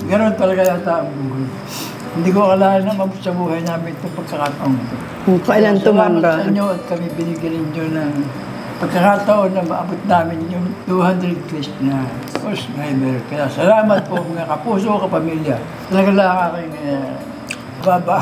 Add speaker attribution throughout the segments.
Speaker 1: Ganon talaga yata ang buhay. Hindi ko akala na mabot sa buhay namin itong pagkakataon ito.
Speaker 2: Kung kailan tumanda.
Speaker 1: Salamat sa inyo at kami binigyan ninyo ng pagkakataon na maabot namin yung 200 Ks na subscriber. Kaya salamat po mga kapuso, kapamilya. Talaga lang aking baba.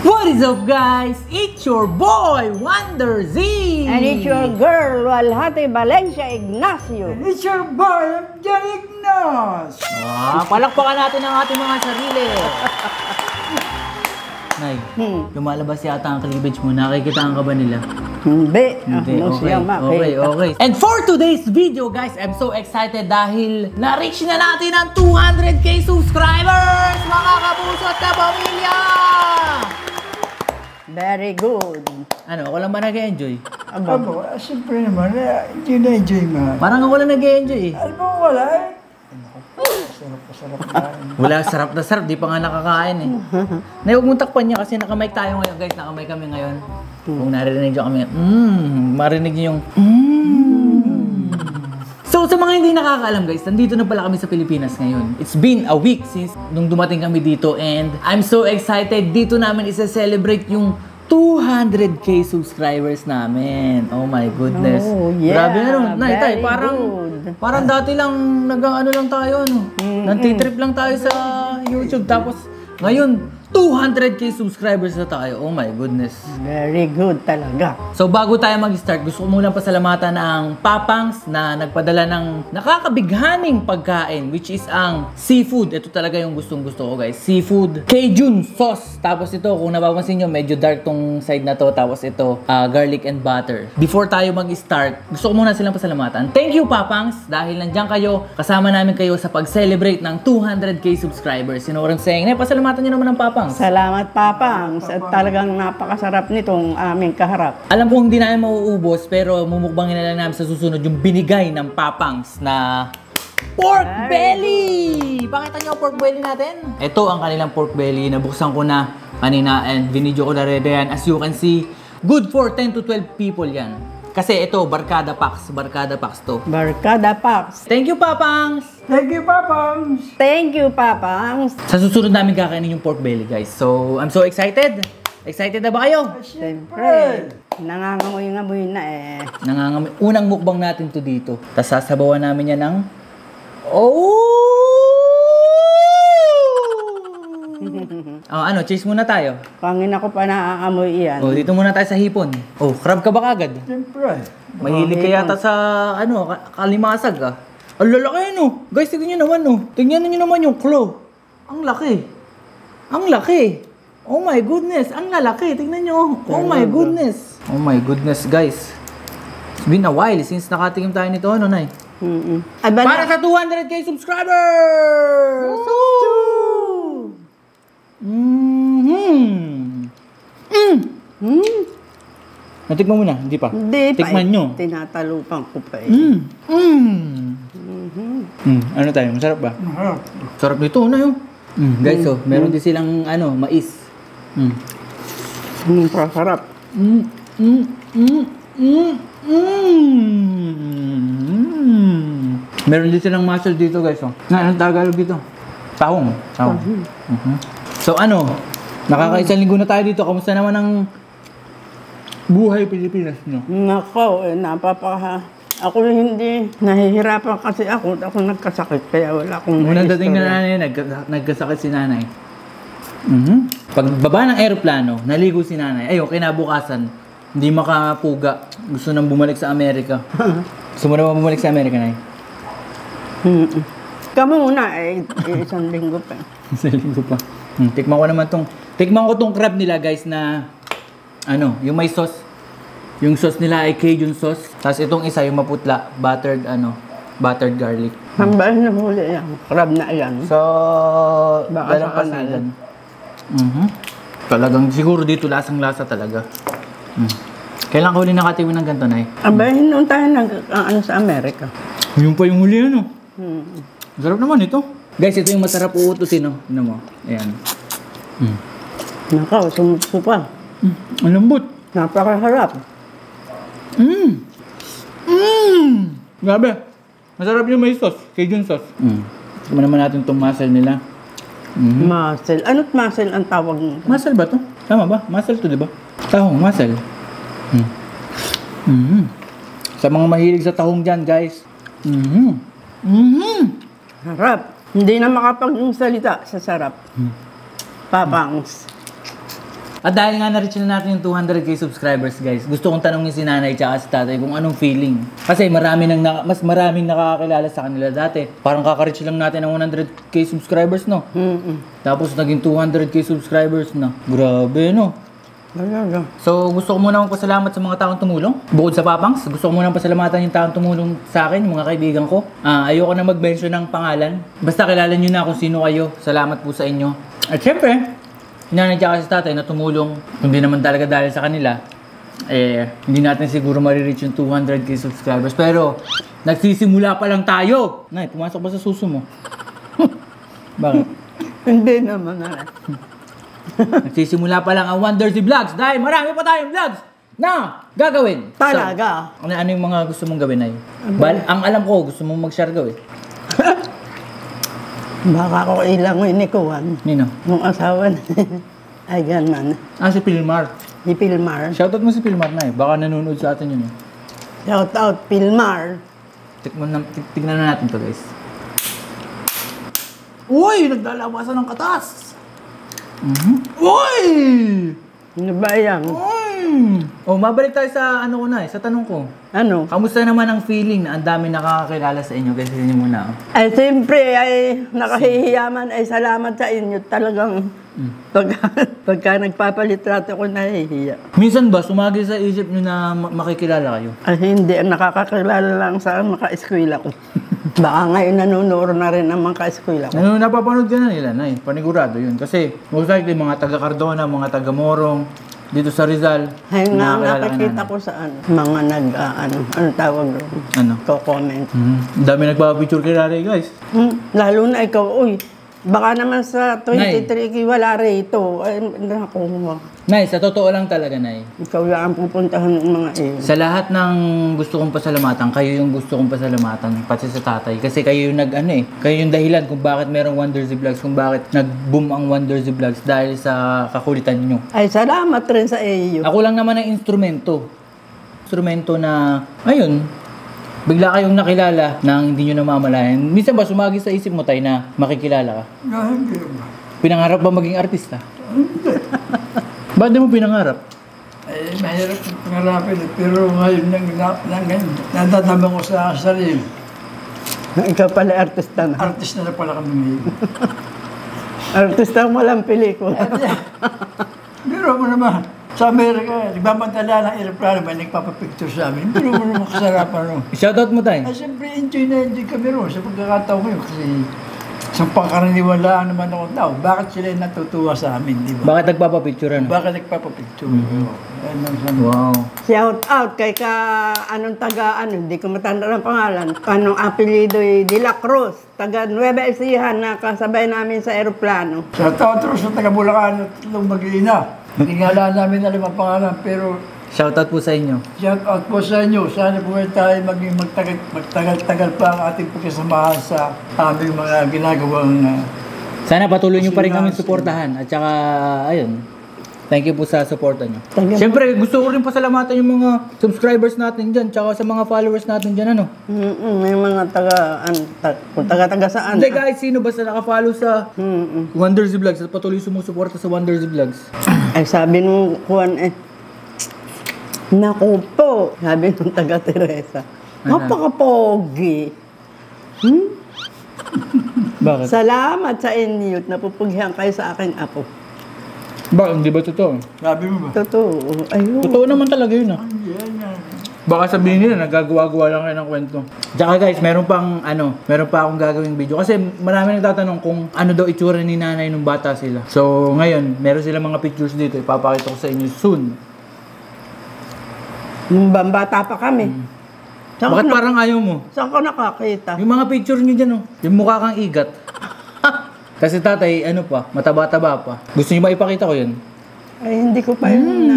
Speaker 3: What is up, guys? It's your boy, Wonder Z!
Speaker 2: And it's your girl, Walhati Valencia Ignacio.
Speaker 1: And it's your boy, John Ignas!
Speaker 3: Palakpakan natin ang ating mga sarili. Nay, lumalabas yata ang cleavage mo. Nakikitaan ka ba nila?
Speaker 2: Hindi.
Speaker 3: Okay. And for today's video, guys, I'm so excited dahil na-reach na natin ang 200k subscribers, mga kapuso at kapamilya!
Speaker 2: Very good.
Speaker 3: Ano, ako lang ba nag-enjoy?
Speaker 1: Abo, siyempre naman, enjoy mo.
Speaker 3: Parang ako lang nag-enjoy eh.
Speaker 1: Ano ba wala eh? Sarap na.
Speaker 3: Wala, sarap na sarap. Di pa nga nakakain eh. Huwag mong takpan niya kasi nakamay tayo ngayon, guys. Nakamay kami ngayon. Kung narinig niyo kami, marinig niyo yung So, sa mga hindi nakakaalam, guys, nandito na pala kami sa Pilipinas ngayon. It's been a week since nung dumating kami dito and I'm so excited. Dito namin isa-celebrate yung 200k subscribers namin. Oh my goodness.
Speaker 2: Oh, yeah.
Speaker 3: Grabe ano, Nay,
Speaker 2: very
Speaker 3: parang dati lang nag-ano lang tayo, no? Nantitrip lang tayo sa YouTube. Tapos, ngayon, 200k subscribers na tayo. Oh my goodness.
Speaker 2: Very good talaga.
Speaker 3: So bago tayo mag-start, gusto ko muna pasalamatan ang Papangs na nagpadala ng nakakabighaning pagkain, which is ang seafood. Ito talaga yung gustong-gusto ko, guys. Seafood Cajun sauce. Tapos ito, kung napapansin nyo, medyo dark tong side na to. Tapos ito, garlic and butter. Before tayo mag-start, gusto ko muna silang pasalamatan. Thank you, Papangs, dahil nandiyan kayo. Kasama namin kayo sa pag-celebrate ng 200k subscribers. You know what I'm saying? Pasalamatan nyo naman ang Papangs.
Speaker 2: Salamat, Papangs. At talagang napakasarap nitong aming kaharap.
Speaker 3: Alam ko hindi namin mauubos, pero mumukbangin na lang namin sa susunod yung binigay ng Papangs na pork belly! Pakita nyo ang pork belly natin. Ito ang kanilang pork belly. Nabuksan ko na kanina and binidyo ko na rin yan. As you can see, good for 10 to 12 people yan. Kasi ito, Barkada Packs to.
Speaker 2: Barkada Packs.
Speaker 3: Thank you, Papangs!
Speaker 1: Thank you, Papangs!
Speaker 2: Thank you, Papangs.
Speaker 3: Sa susunod namin kakainin yung pork belly, guys. So, I'm so excited. Excited na ba kayo?
Speaker 2: Siyempre. Nangangamoy-ngamoy na eh.
Speaker 3: Nangangamoy. Unang mukbang natin to dito. Tapos sasabawan namin yan ng... ano, cheese muna tayo.
Speaker 2: Pangin ako pa naaamoy iyan.
Speaker 3: Dito muna tayo sa hipon. Crab ka ba kagad?
Speaker 1: Siyempre.
Speaker 3: Mahilig ka yata sa, kalimasag ah. Ang lalaki no. Guys, tignan nyo naman no. Tignan nyo naman yung claw. Ang laki. Ang laki. Oh my goodness. Ang lalaki. Tignan nyo. Oh my goodness. Oh my goodness, guys. It's been a while since nakatingin tayo nito. Ano, Nay? Para sa 200k subscribers! Natikman mo na? Hindi pa?
Speaker 2: Hindi pa.
Speaker 3: Tikman nyo.
Speaker 2: Tinatalupan ko pa eh.
Speaker 3: Ano tayo? Masarap ba? Sarap nito na yun. Guys, meron din silang mais.
Speaker 2: Sarap.
Speaker 3: Meron din silang mussel dito, guys. Anong Tagalog dito? Tahong. So nakakaisang linggo na tayo dito. Kamusta naman ang buhay Pilipinas nyo?
Speaker 2: Nako, ako hindi nahihirapan kasi ako nagkasakit kaya wala akong
Speaker 3: Unang dating na nanay, nagkasakit si nanay. Pagbaba ng eroplano, naligo si nanay. Ayun, kinabukasan, hindi makapuga. Gusto nang bumalik sa Amerika. Gusto mo na bumalik sa Amerika, Nay?
Speaker 2: Kamo muna isang linggo pa.
Speaker 3: Isang linggo pa. Tikman ko tong crab nila, guys, na yung may sauce. Yung sauce nila ay Cajun sauce. Tapos itong isa, yung maputla, buttered garlic.
Speaker 2: Hambal na huli yan. Crab na yan.
Speaker 3: So, dalang pasilan. Talagang siguro dito lasang-lasa talaga. Kailan ka huli nakatiwi ng ganito, Nay?
Speaker 2: Abahin noon tayo sa Amerika.
Speaker 3: Yung pa yung huli, Sarap naman ito. Guys, ito yung masarap uutusin, Tignan mo. Ayan.
Speaker 2: Nakaw, sumuso pa.
Speaker 3: Ang lambot.
Speaker 2: Napakasarap.
Speaker 3: Grabe. Masarap yung may sauce. Cajun sauce. Tignan naman natin itong mussel nila.
Speaker 2: Mussel. Ano't mussel ang tawag mo?
Speaker 3: Mussel ba to? Tama ba? Mussel to, di ba? Tahong, mussel. Sa mga mahilig sa tahong dyan, guys.
Speaker 2: Sarap. Hindi na makapagsalita sa sarap. Papangs.
Speaker 3: At dahil nga na-reach na natin yung 200k subscribers, guys, gusto kong tanongin si nanay tsaka si tatay kung anong feeling. Kasi mas maraming nakakakilala sa kanila dati. Parang kaka-reach lang natin ng 100k subscribers, no? Tapos naging 200k subscribers na. Grabe, no? So, gusto ko muna magpasalamat sa mga taong tumulong. Bukod sa Papangs, gusto ko muna pasalamatan yung taong tumulong sa akin, yung mga kaibigan ko. Ayoko na mag-mention ng pangalan. Basta kilala nyo na kung sino kayo. Salamat po sa inyo. At syempre, hinanay tsaka si tatay na tumulong. Hindi naman talaga dahil sa kanila, hindi natin siguro marireach yung 200k subscribers. Pero, nagsisimula pa lang tayo. Nay, pumasok ba sa suso mo? Bakit?
Speaker 2: Hindi naman na.
Speaker 3: Nagsisimula pa lang ang Wondersy Vlogs dahil marami pa tayong vlogs na gagawin.
Speaker 2: Talaga?
Speaker 3: So, ano yung mga gusto mong gawin, Nay? Ang alam ko, gusto mong mag-share gawin.
Speaker 2: Baka ko ilang inikuhan.
Speaker 3: Nino?
Speaker 2: Nung asawa na. Ay, ganun.
Speaker 3: Si Pilmar.
Speaker 2: Si Pilmar.
Speaker 3: Shoutout mo si Pilmar, Nay. Baka nanonood sa atin yun.
Speaker 2: Shout out, Pilmar.
Speaker 3: Tignan na natin to, guys. Uy! Naglalabasan ng katas! Uy!
Speaker 2: Ano ba yan?
Speaker 3: Mabalik tayo sa ano ko na sa tanong ko.
Speaker 2: Ano?
Speaker 3: Kamusta naman ang feeling na ang dami nakakakilala sa inyo? Kasi inyo muna.
Speaker 2: Ay, siyempre, ay nakahihiyaman, ay salamat sa inyo. Talagang, pagka nagpapalitrato ko, nahihiya.
Speaker 3: Minsan ba, sumagi sa isip nyo na makikilala kayo?
Speaker 2: Ay, hindi, nakakakilala lang sa mga eskwela ko. Baka ngayon nanunuro na rin ang mga eskwela ko.
Speaker 3: Napapanood ka na nila, Nay. Panigurado yun. Kasi, most likely, mga taga-Cardona, mga taga-Morong, dito sa Rizal.
Speaker 2: Ay,
Speaker 3: nakakilala ka
Speaker 2: nakikita
Speaker 3: na.
Speaker 2: ko sa mga ano tawag doon?
Speaker 3: Ano?
Speaker 2: Ko-comment.
Speaker 3: Ang dami nagpapapicture kay Rari, guys.
Speaker 2: Lalo na ikaw, uy, baka naman sa 23 wala rito. Ay, naku,
Speaker 3: Nay, sa totoo lang talaga, Nay.
Speaker 2: ikaw lang ang pupuntahan ng mga
Speaker 3: Sa lahat ng gusto kong pasalamatan, kayo yung gusto kong pasalamatan, pati sa tatay. Kasi kayo yung kayo yung dahilan kung bakit merong Wondersy Vlogs, kung bakit nag-boom ang Wondersy Vlogs dahil sa kakulitan nyo.
Speaker 2: Ay, salamat rin sa iyo.
Speaker 3: Ako lang naman ang instrumento. Instrumento na, ayun, bigla kayong nakilala na hindi nyo namamalayan. Minsan ba sumagi sa isip mo, Tay, na makikilala ka?
Speaker 1: Hindi ba?
Speaker 3: Pinangarap ba maging artista? Ba't di mo pinangarap?
Speaker 1: Mahirap yung pangarapin. Pero ngayon, natatabang ko sa sarili.
Speaker 2: Ikaw pala artista na.
Speaker 1: Artist na pala kami ngayon.
Speaker 2: Artista mo lang pelikula.
Speaker 1: Biro mo naman, sa Amerika, nagbabantala ng aeroplano ba, nagpapapicture sa amin. Biro mo naman kasarapan ron.
Speaker 3: Shoutout mo, Tay.
Speaker 1: Ay, siyempre, enjoy kami ron sa pagkakataon ko yun. Kasi sa pangkaraniwalaan naman ako tao, bakit sila natutuwa sa amin, di ba?
Speaker 3: Bakit nagpapapicture, ano?
Speaker 1: Bakit nagpapapicture?
Speaker 3: Wow.
Speaker 2: Shout out kay anong taga, hindi ko matanda ng pangalan. Anong apelido De La Cruz, taga Nueva Ecija na kasabay namin sa aeroplano.
Speaker 1: Sa Tautros sa taga Bulacan at tatlong mag-iina. Hindi nga alam namin alam ang pangalan, pero
Speaker 3: Shoutout po sa inyo.
Speaker 1: shout out po sa inyo. Sana po tayo maging magtagal-tagal pa ang ating pagkasamahan sa aming mga ginagawang
Speaker 3: Sana patuloy nyo pa rin kami suportahan. At saka, ayun, thank you po sa suporta nyo. Siyempre, gusto ko rin pasalamatan yung mga subscribers natin dyan, tsaka sa mga followers natin dyan, ano?
Speaker 2: May mga kung taga saan.
Speaker 3: Hindi guys, sino basta nakafollow sa Wondersy Vlogs at patuloy sumusuporta sa Wondersy Vlogs.
Speaker 2: Ay sabi nung Juan naku po, sabi nung taga Teresa, napaka-pogi.
Speaker 3: Bakit?
Speaker 2: Salamat sa inyo at napupugyan kayo sa aking apo.
Speaker 3: Bakit? Hindi ba totoo?
Speaker 1: sabi mo ba?
Speaker 2: Totoo. Ayun.
Speaker 3: Totoo naman talaga yun, ah.
Speaker 1: Yan yan.
Speaker 3: Baka sabihin nila, nagagawa-gawa lang kayo ng kwento. Tsaka guys, meron pa akong gagawing video. Kasi marami nagtatanong kung ano daw itsura ni nanay nung bata sila. So, ngayon, meron sila mga pictures dito. Ipapakita ko sa inyo soon.
Speaker 2: Nung bata pa kami. Saan
Speaker 3: Bakit
Speaker 2: ko
Speaker 3: parang ayaw mo?
Speaker 2: Saan ko nakakita?
Speaker 3: Yung mga picture nyo dyan, oh. Yung mukha kang igat. Kasi tatay, ano pa, mataba-taba pa. Gusto nyo ba ipakita ko yun?
Speaker 2: Ay, hindi ko pa yung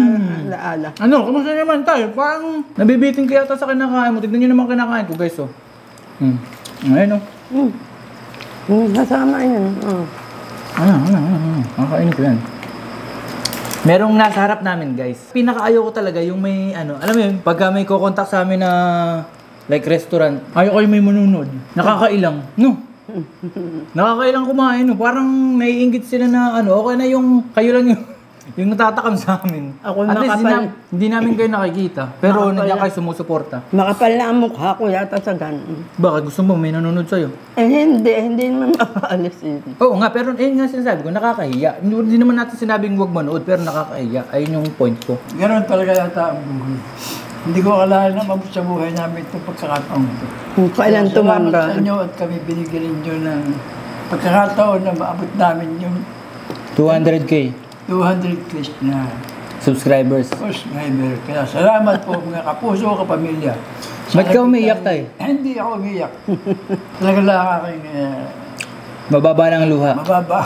Speaker 2: naala.
Speaker 3: Ano, kumusta naman tayo? Parang nabibiting kaya ata sa kinakain mo. Tignan nyo naman kinakain ko, guys, oh. Ayun, oh.
Speaker 2: Kasama yun. Oh.
Speaker 3: Kakainin ko yan. Merong nasa harap namin, guys. Pinakaayaw ko talaga yung may, alam mo yun, pagka may kukontak sa amin na, like restaurant, ayaw ko yung may manunod. Nakakailang, no? Nakakailang kumain, no? Parang naiinggit sila na, okay na yung, kayo lang yung natatakam sa amin.
Speaker 2: Ako
Speaker 3: At least,
Speaker 2: makapal.
Speaker 3: hindi namin kayo nakikita. Pero
Speaker 2: Makapal
Speaker 3: nandiyan
Speaker 2: na.
Speaker 3: kayo sumusuporta.
Speaker 2: Makapal na ang mukha ko yata sa ganun.
Speaker 3: Bakit? Gusto mo may nanonood sa'yo?
Speaker 2: Hindi naman mapaalis yun.
Speaker 3: Oo nga, pero yun nga sinasabi ko, nakakahiya. Hindi naman natin sinabing huwag manood, pero nakakahiya. Ayun yung point ko.
Speaker 1: Ganon talaga yata ang buhay. Hindi ko akalain na mabot sa buhay namin itong pagkakataon ito.
Speaker 2: Kung kailan
Speaker 1: Salamat
Speaker 2: tumanda.
Speaker 1: sa inyo at kami binigyan ninyo ng pagkakataon na maabot namin yung
Speaker 3: 200k
Speaker 1: 200 plus na
Speaker 3: subscribers.
Speaker 1: subscriber. Kaya salamat po mga kapuso, kapamilya.
Speaker 3: Ba't ka umiiyak, tay?
Speaker 1: Hindi ako umiiyak. Talaga lang aking
Speaker 3: Mababa ng luha.
Speaker 1: mababa.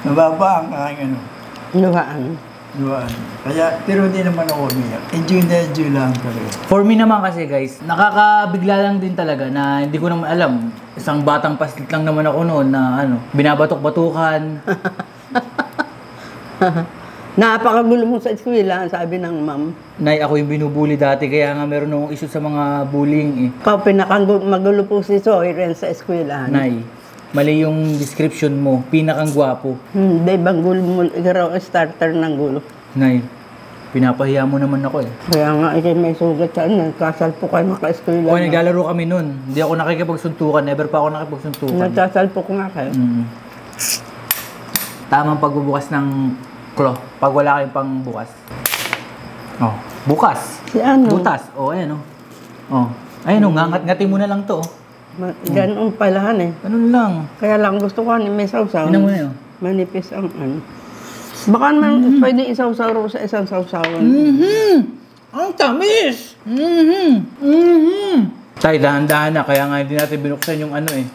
Speaker 1: Mababa ang aking
Speaker 2: Luhaan.
Speaker 1: luhaan. Kaya, pero hindi naman ako umiiyak. Enjoy na enjoy lang talaga.
Speaker 3: For me naman kasi guys, nakakabigla lang din talaga na hindi ko naman alam. Isang batang paslit lang naman ako noon na binabatok-batukan.
Speaker 2: Napakagulo mo sa eskwela, sabi ng ma'am.
Speaker 3: Nay, ako yung binubuli dati kaya nga meron akong issue sa mga bullying eh.
Speaker 2: Ikaw, magulo po si Zoe rin sa eskwela.
Speaker 3: Nay, mali yung description mo. Pinakang gwapo.
Speaker 2: Hindi, bang gulo mo, ikaw ang starter ng gulo.
Speaker 3: Nay, pinapahiya mo naman ako eh.
Speaker 2: Kaya nga, may sugat saan, nagkasal po kayo maka-eskwela.
Speaker 3: Okay, naglalaro kami nun. Hindi ako nakikipagsuntukan. Never pa ako nakikipagsuntukan.
Speaker 2: Nagkasal po ko nga kayo.
Speaker 3: Tamang pagbubukas ng claw. Pag wala kayong pang bukas. Oh, bukas.
Speaker 2: Si ano?
Speaker 3: Butas. Oh, ayan oh. Oh, ayun oh, ngangat-ngatin mo na lang to. Oh.
Speaker 2: Ganun palahan eh.
Speaker 3: Ganun lang.
Speaker 2: Kaya lang gusto ko may sausaw.
Speaker 3: Tingnan mo na yun.
Speaker 2: Manipis ang ano. Baka naman pwede isawsaw ro sa isang sausawan.
Speaker 3: Ang tamis! Tay, dahan-dahan na. Kaya nga hindi natin binuksan yung ano eh.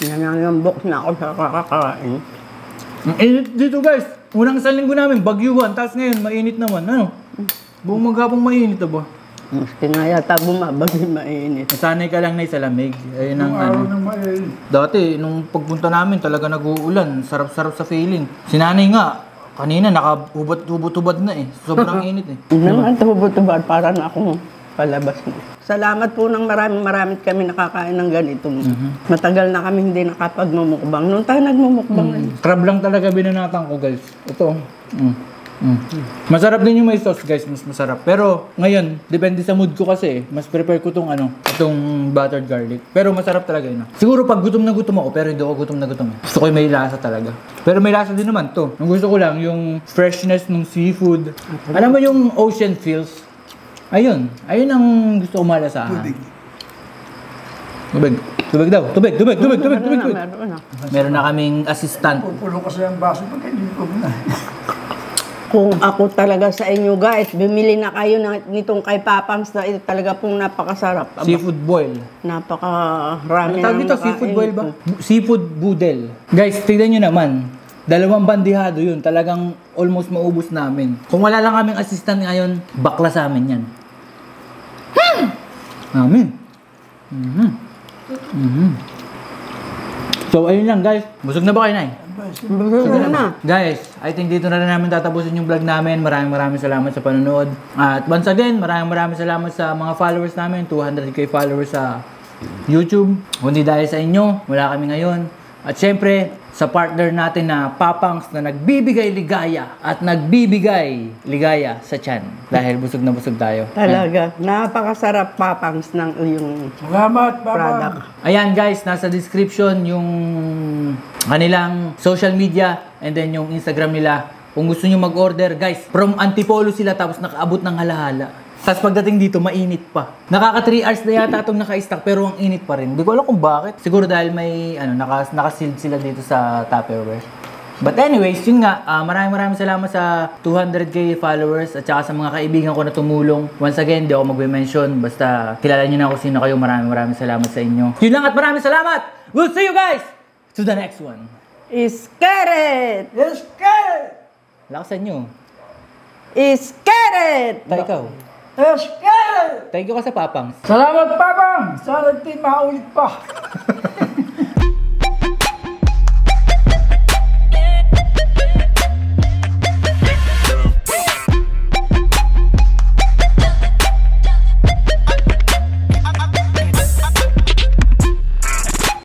Speaker 2: Nangyayambok na ako sa kakakain.
Speaker 3: Ang init dito guys. Unang isang linggo namin, bagyuhan. Tapos ngayon, mainit naman. Ano? Buong maghapong mainit ba?
Speaker 2: Maski nga yata bumabag yung mainit.
Speaker 3: Nasanay ka lang na sa lamig. Ayun ang
Speaker 1: Yung
Speaker 3: ano.
Speaker 1: araw ng mainit.
Speaker 3: Dati, nung pagpunta namin, talaga nag-uulan. Sarap-sarap sa feeling. Sinanay nga, kanina nakahubot-hubot-hubad na eh. Sobrang init eh.
Speaker 2: Naman tubod-tubad para na akong palabas mo. Salamat po ng marami kami nakakain ng ganito. Matagal na kami hindi nakapagmumukbang. Noon tayo nagmumukbang.
Speaker 3: Crab lang talaga binanatan ko guys. Ito. Masarap din yung may sauce guys, mas masarap. Pero ngayon, depende sa mood ko kasi, mas prepare ko itong buttered garlic. Pero masarap talaga yun. Siguro pag gutom na gutom ako, pero hindi ako gutom na gutom. Gusto ko yung may lasa talaga. Pero may lasa din naman to. Ang gusto ko lang, yung freshness ng seafood. Alam mo yung ocean feels? Ayun ang gusto ko malasahan. Tubig daw. Tubig. Meron na kaming assistant.
Speaker 1: Pupulo kasi ang baso pag hindi ko na.
Speaker 2: Kung ako talaga sa inyo guys, bumili na kayo nitong kay Papangs na ito talaga pong napakasarap. Aba,
Speaker 3: Seafood boil.
Speaker 2: napakarami
Speaker 3: Ano tawag dito? Seafood boil ba? Seafood boodle. Guys, tignan nyo naman. 2 bandihado yun. Talagang almost maubos namin. Kung wala lang kaming assistant ngayon, bakla sa amin yan. Amin. So, ayun lang guys. Busog na ba kayo, Nay? Guys, I think dito na rin namin tatapusin yung vlog namin. Maraming salamat sa panonood. At once again, maraming salamat sa mga followers namin. 200k followers sa YouTube. Kundi dahil sa inyo, wala kami ngayon. At syempre, sa partner natin na Papangs na nagbibigay ligaya at nagbibigay ligaya sa tiyan. Dahil busog na busog tayo.
Speaker 2: Talaga, napakasarap Papangs ng yung
Speaker 1: Salamat,
Speaker 2: product.
Speaker 1: Papa.
Speaker 3: Ayan guys, nasa description yung kanilang social media and then yung Instagram nila. Kung gusto nyo mag-order, guys, from Antipolo sila tapos nakaabot ng halahala. Tapos pagdating dito, mainit pa. Nakaka 3 hours na yata itong naka-stack pero ang init pa rin. Hindi ko alam kung bakit. Siguro dahil may naka-sealed sila dito sa Tupperware. But anyways, yun nga, maraming salamat sa 200k followers at saka sa mga kaibigan ko na tumulong. Once again, di ako mag-mention. Basta kilala nyo na kung sino kayo. Maraming salamat sa inyo. Yun lang at maraming salamat! We'll see you guys to the next one.
Speaker 2: Is carrot!
Speaker 1: Yes, Karen!
Speaker 3: Lakasan nyo.
Speaker 2: Scared!
Speaker 3: Tay, ikaw.
Speaker 1: Yes, yeah!
Speaker 3: Thank you ka sa Papangs.
Speaker 1: Salamat, Papang! Sana di maulit pa.